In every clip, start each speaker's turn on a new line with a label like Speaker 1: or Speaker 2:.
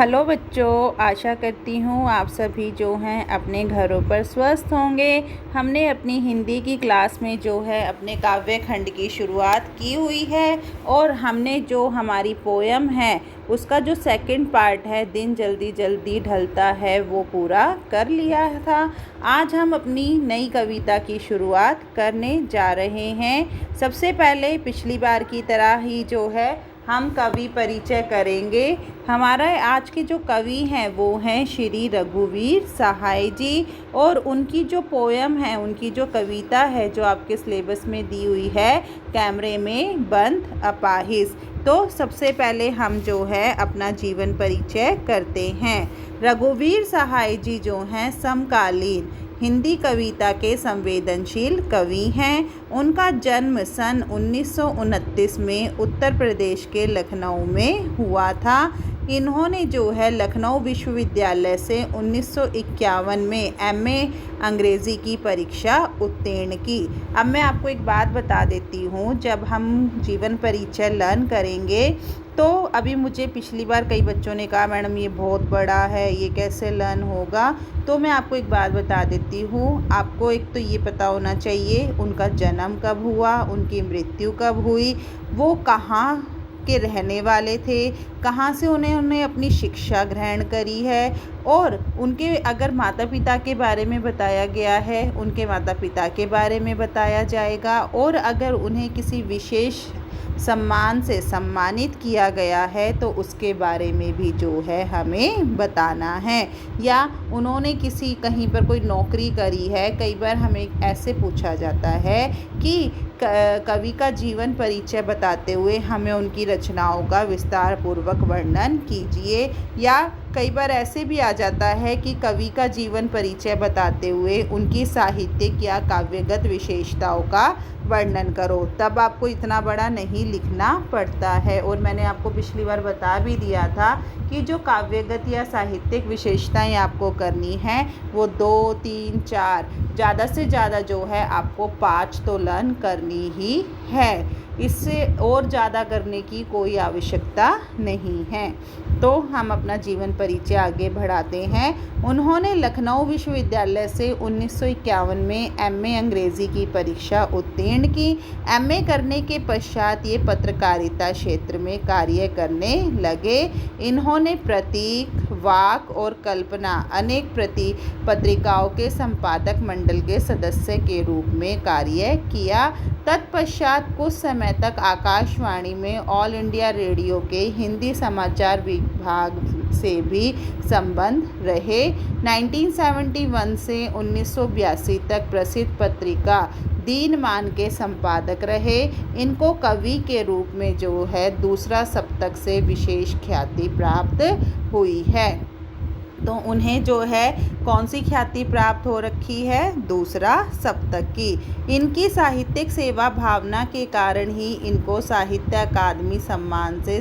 Speaker 1: Hello बच्चों, आशा करती हूँ आप सभी जो हैं अपने घरों पर स्वस्थ होंगे। हमने अपनी हिंदी की क्लास में जो है अपने काव्य खंड की शुरुआत की हुई है और हमने जो हमारी पोयम है उसका जो सेकंड पार्ट है दिन जल्दी जल्दी ढलता है वो पूरा कर लिया था। आज हम अपनी नई कविता की शुरुआत करने जा रहे हैं। सबसे पहले पिछली बार की तरह ही जो है हम कवि परिचय करेंगे। हमारा आज के जो कवि हैं वो हैं श्री रघुवीर सहाय जी, और उनकी जो पोयम है, उनकी जो कविता है जो आपके सिलेबस में दी हुई है, कैमरे में बंद अपाहिज। तो सबसे पहले हम जो है अपना जीवन परिचय करते हैं। रघुवीर सहाय जी जो हैं समकालीन हिंदी कविता के संवेदनशील कवि हैं। उनका जन्म सन 1929 में उत्तर प्रदेश के लखनऊ में हुआ था। इन्होंने जो है लखनऊ विश्वविद्यालय से 1951 में एमए अंग्रेज़ी की परीक्षा उत्तीर्ण की। अब मैं आपको एक बात बता देती हूँ, जब हम जीवन परिचय लर्न करेंगे तो अभी मुझे पिछली बार कई बच्चों ने कहा मैडम ये बहुत बड़ा है, ये कैसे लर्न होगा। तो मैं आपको एक बात बता देती हूँ, आपको एक तो ये पता होना चाहिए उनका जन्म कब हुआ, उनकी मृत्यु कब हुई, वो कहाँ के रहने वाले थे, कहाँ से उन्होंने अपनी शिक्षा ग्रहण करी है, और उनके अगर माता पिता के बारे में बताया गया है उनके माता पिता के बारे में बताया जाएगा, और अगर उन्हें किसी विशेष सम्मान से सम्मानित किया गया है तो उसके बारे में भी जो है हमें बताना है। या उन्होंने किसी कहीं पर कोई नौकरी करी है। कई बार हमें ऐसे पूछा जाता है कि कवि का जीवन परिचय बताते हुए हमें उनकी रचनाओं का विस्तार पूर्वक वर्णन कीजिए। या कई बार ऐसे भी आ जाता है कि कवि का जीवन परिचय बताते हुए उनकी साहित्यिक या काव्यगत विशेषताओं का वर्णन करो। तब आपको इतना बड़ा नहीं लिखना पड़ता है। और मैंने आपको पिछली बार बता भी दिया था कि जो काव्यगत या साहित्यिक विशेषताएं आपको करनी है वो 2, 3, 4, ज़्यादा से ज़्यादा जो है आपको 5 तो लर्न करनी ही है। इससे और ज़्यादा करने की कोई आवश्यकता नहीं है। तो हम अपना जीवन परिचय आगे बढ़ाते हैं। उन्होंने लखनऊ विश्वविद्यालय से 1951 में एमए अंग्रेज़ी की परीक्षा उत्तीर्ण की। एमए करने के पश्चात ये पत्रकारिता क्षेत्र में कार्य करने लगे। इन्होंने प्रतीक, वाक और कल्पना अनेक पत्रिकाओं के संपादक मंडल के सदस्य के रूप में कार्य किया। तत्पश्चात कुछ समय तक आकाशवाणी में ऑल इंडिया रेडियो के हिंदी समाचार विभाग से भी संबंध रहे। 1971 से 1982 तक प्रसिद्ध पत्रिका दीनमान के संपादक रहे। इनको कवि के रूप में जो है दूसरा सप्तक से विशेष ख्याति प्राप्त हुई है। तो उन्हें जो है कौन सी ख्याति प्राप्त हो रखी है? दूसरा सप्तक की। इनकी साहित्यिक सेवा भावना के कारण ही इनको साहित्य अकादमी सम्मान से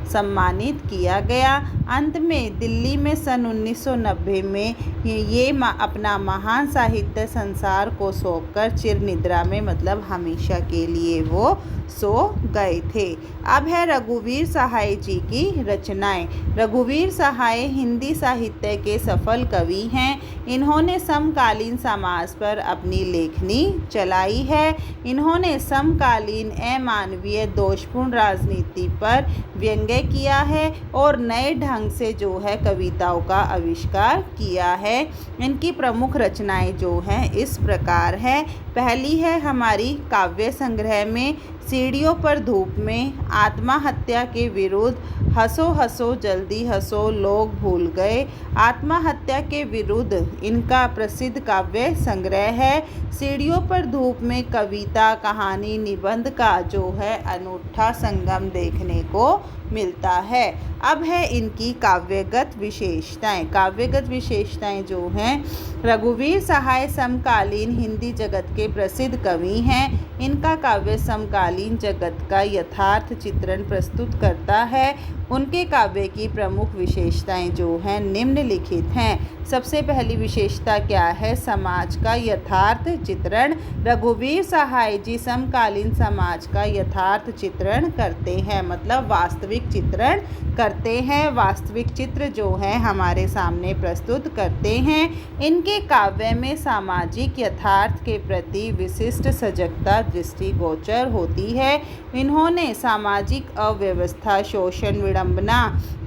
Speaker 1: सम्मानित किया गया। अंत में दिल्ली में सन 1990 में ये अपना महान साहित्य संसार को सौंपकर चिर निद्रा में, मतलब हमेशा के लिए वो सो गए थे। अब है रघुवीर सहाय जी की रचनाएं। रघुवीर सहाय हिंदी साहित्य के सफल कवि हैं। इन्होंने समकालीन समाज पर अपनी लेखनी चलाई है। इन्होंने समकालीन अमानवीय दोषपूर्ण राजनीति पर व्यंग्य किया है और नए ढंग से जो है कविताओं का आविष्कार किया है। इनकी प्रमुख रचनाएं जो हैं इस प्रकार है। पहली है हमारी काव्य संग्रह में सीढ़ियों पर धूप में, आत्महत्या के विरुद्ध, हंसो हंसो जल्दी हंसो लोग भूल गए। आत्महत्या के विरुद्ध इनका प्रसिद्ध काव्य संग्रह है। सीढ़ियों पर धूप में कविता, कहानी, निबंध का जो है अनूठा संगम देखने को मिलता है। अब है इनकी काव्यगत विशेषताएं। काव्यगत विशेषताएं जो हैं, रघुवीर सहाय समकालीन हिंदी जगत के प्रसिद्ध कवि हैं। इनका काव्य समकालीन जगत का यथार्थ चित्रण प्रस्तुत करता है। उनके काव्य की प्रमुख विशेषताएं जो हैं निम्नलिखित हैं। सबसे पहली विशेषता क्या है? समाज का यथार्थ चित्रण। रघुवीर सहाय जी समकालीन समाज का यथार्थ चित्रण करते हैं, मतलब वास्तविक वास्तविक चित्रण करते हैं, वास्तविक चित्र जो है हमारे सामने प्रस्तुत करते हैं। इनके काव्य में सामाजिक यथार्थ के प्रति विशिष्ट सजगता दृष्टिगोचर होती है। इन्होंने सामाजिक अव्यवस्था, शोषण, विडंबना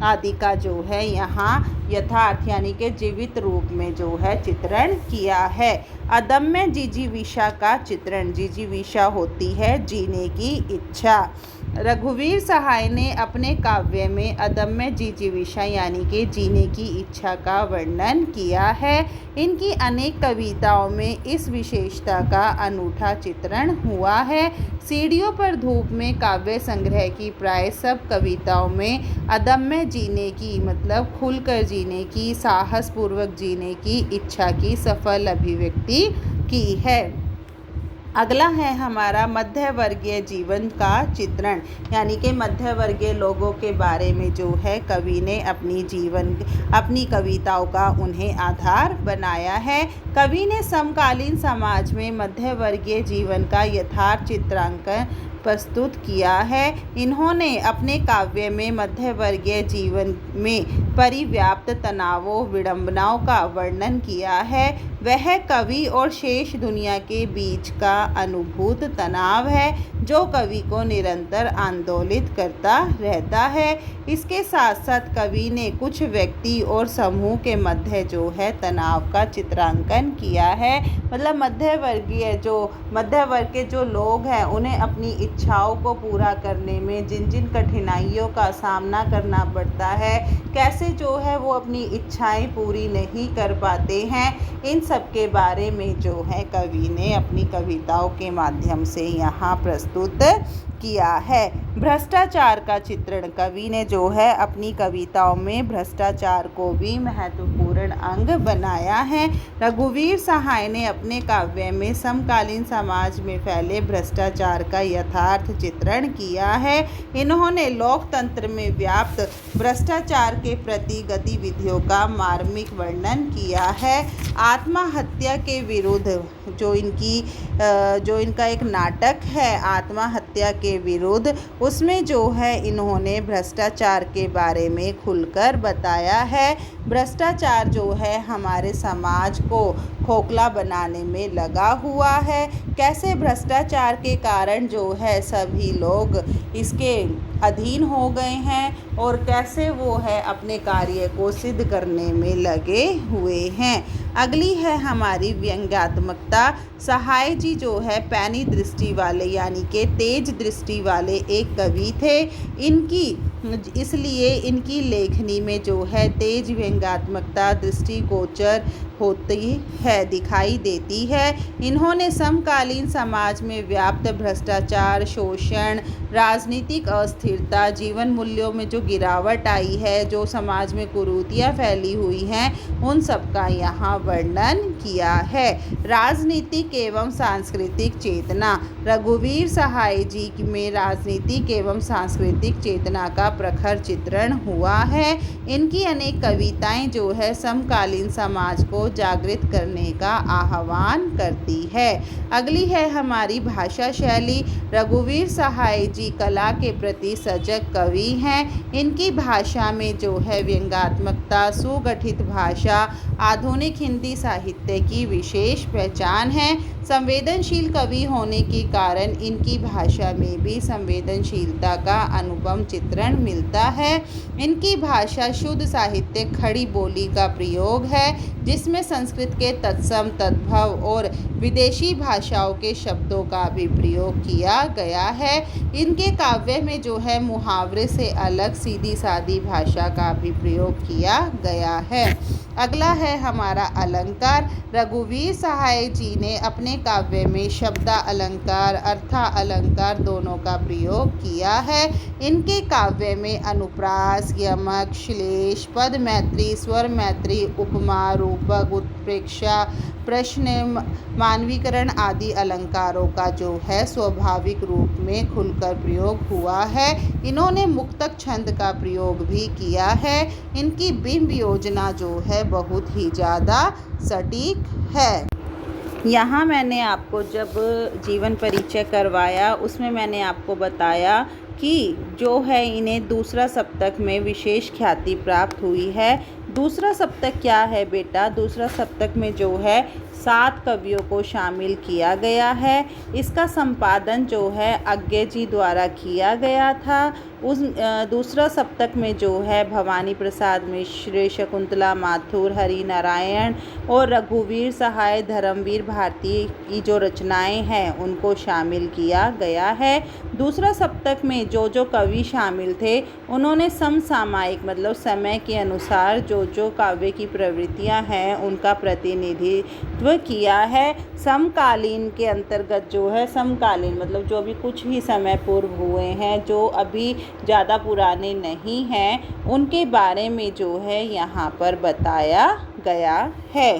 Speaker 1: आदि का जो है यहाँ यथार्थ यानी कि जीवित रूप में जो है चित्रण किया है। अदम्य जिजीविषा का चित्रण, जिजीविषा होती है जीने की इच्छा। रघुवीर सहाय ने अपने काव्य में अदम्य जिजीविषा यानी कि जीने की इच्छा का वर्णन किया है। इनकी अनेक कविताओं में इस विशेषता का अनूठा चित्रण हुआ है। सीढ़ियों पर धूप में काव्य संग्रह की प्राय सब कविताओं में अदम्य जीने की मतलब खुलकर जीने की, साहसपूर्वक जीने की इच्छा की सफल अभिव्यक्ति की है। अगला है हमारा मध्य वर्गीय जीवन का चित्रण, यानी कि मध्य वर्गीय लोगों के बारे में जो है कवि ने अपनी कविताओं का उन्हें आधार बनाया है। कवि ने समकालीन समाज में मध्य वर्गीय जीवन का यथार्थ चित्रांकन प्रस्तुत किया है। इन्होंने अपने काव्य में मध्य वर्गीय जीवन में परिव्याप्त तनावों, विडंबनाओं का वर्णन किया है। वह कवि और शेष दुनिया के बीच का अनुभूत तनाव है जो कवि को निरंतर आंदोलित करता रहता है। इसके साथ साथ कवि ने कुछ व्यक्ति और समूह के मध्य जो है तनाव का चित्रांकन किया है। मतलब मध्य वर्ग के जो लोग हैं उन्हें अपनी इच्छाओं को पूरा करने में जिन जिन कठिनाइयों का सामना करना पड़ता है, कैसे जो है वो अपनी इच्छाएं पूरी नहीं कर पाते हैं, इन सब के बारे में जो है कवि ने अपनी कविताओं के माध्यम से यहाँ प्रस्तुत किया है। भ्रष्टाचार का चित्रण, कवि ने जो है अपनी कविताओं में भ्रष्टाचार को भी महत्वपूर्ण अंग बनाया है। रघुवीर सहाय ने अपने काव्य में समकालीन समाज में फैले भ्रष्टाचार का यथार्थ चित्रण किया है। इन्होंने लोकतंत्र में व्याप्त भ्रष्टाचार के प्रति गतिविधियों का मार्मिक वर्णन किया है। आत्महत्या के विरुद्ध जो इनका एक नाटक है आत्महत्या के विरुद्ध, उसमें जो है इन्होंने भ्रष्टाचार के बारे में खुलकर बताया है। भ्रष्टाचार जो है हमारे समाज को खोखला बनाने में लगा हुआ है, कैसे भ्रष्टाचार के कारण जो है सभी लोग इसके अधीन हो गए हैं और कैसे वो है अपने कार्य को सिद्ध करने में लगे हुए हैं। अगली है हमारी व्यंग्यात्मकता। सहाय जी जो है पैनी दृष्टि वाले यानी कि तेज दृष्टि वाले एक कवि थे। इसलिए इनकी लेखनी में जो है तेज व्यंग्यात्मकता दृष्टिगोचर होती है, दिखाई देती है। इन्होंने समकालीन समाज में व्याप्त भ्रष्टाचार, शोषण, राजनीतिक अस्थिरता, जीवन मूल्यों में जो गिरावट आई है, जो समाज में कुरीतियाँ फैली हुई हैं, उन सब का यहाँ वर्णन किया है। राजनीतिक एवं सांस्कृतिक चेतना, रघुवीर सहाय जी में राजनीतिक एवं सांस्कृतिक चेतना का प्रखर चित्रण हुआ है। इनकी अनेक कविताएं जो है समकालीन समाज को जागृत करने का आह्वान करती है। अगली है हमारी भाषा शैली। रघुवीर सहाय जी कला के प्रति सजग कवि हैं। इनकी भाषा में जो है व्यंग्यात्मकता, सुगठित भाषा आधुनिक हिंदी साहित्य की विशेष पहचान है। संवेदनशील कवि होने के कारण इनकी भाषा में भी संवेदनशीलता का अनुपम चित्रण मिलता है। इनकी भाषा शुद्ध साहित्य खड़ी बोली का प्रयोग है, जिसमें संस्कृत के तत्सम, तद्भव और विदेशी भाषाओं के शब्दों का भी प्रयोग किया गया है। इनके काव्य में जो है मुहावरे से अलग सीधी सादी भाषा का भी प्रयोग किया गया है। अगला है हमारा अलंकार। रघुवीर सहाय जी ने अपने काव्य में शब्दा अलंकार, अर्था अलंकार दोनों का प्रयोग किया है। इनके काव्य में अनुप्रास, यमक, श्लेष, पद मैत्री, स्वर मैत्री, उपमा, रूपक, उत्प्रेक्षा, प्रश्न, मानवीकरण आदि अलंकारों का जो है स्वाभाविक रूप में खुलकर प्रयोग हुआ है। इन्होंने मुक्तक छंद का प्रयोग भी किया है। इनकी बिंब योजना जो है बहुत ही ज़्यादा सटीक है। यहाँ मैंने आपको जब जीवन परिचय करवाया उसमें मैंने आपको बताया कि जो है इन्हें दूसरा सप्तक में विशेष ख्याति प्राप्त हुई है। दूसरा सप्तक क्या है बेटा? दूसरा सप्तक में जो है 7 कवियों को शामिल किया गया है। इसका संपादन जो है अज्ञे जी द्वारा किया गया था। उस दूसरा सप्तक में जो है भवानी प्रसाद मिश्र, शकुंतला माथुर, हरि नारायण और रघुवीर सहाय, धर्मवीर भारती की जो रचनाएं हैं उनको शामिल किया गया है। दूसरा सप्तक में जो कवि शामिल थे उन्होंने समसामयिक मतलब समय के अनुसार जो काव्य की प्रवृत्तियां हैं उनका प्रतिनिधित्व किया है। समकालीन के अंतर्गत जो है समकालीन मतलब जो अभी कुछ ही समय पूर्व हुए हैं, जो अभी ज़्यादा पुराने नहीं हैं, उनके बारे में जो है यहाँ पर बताया गया है।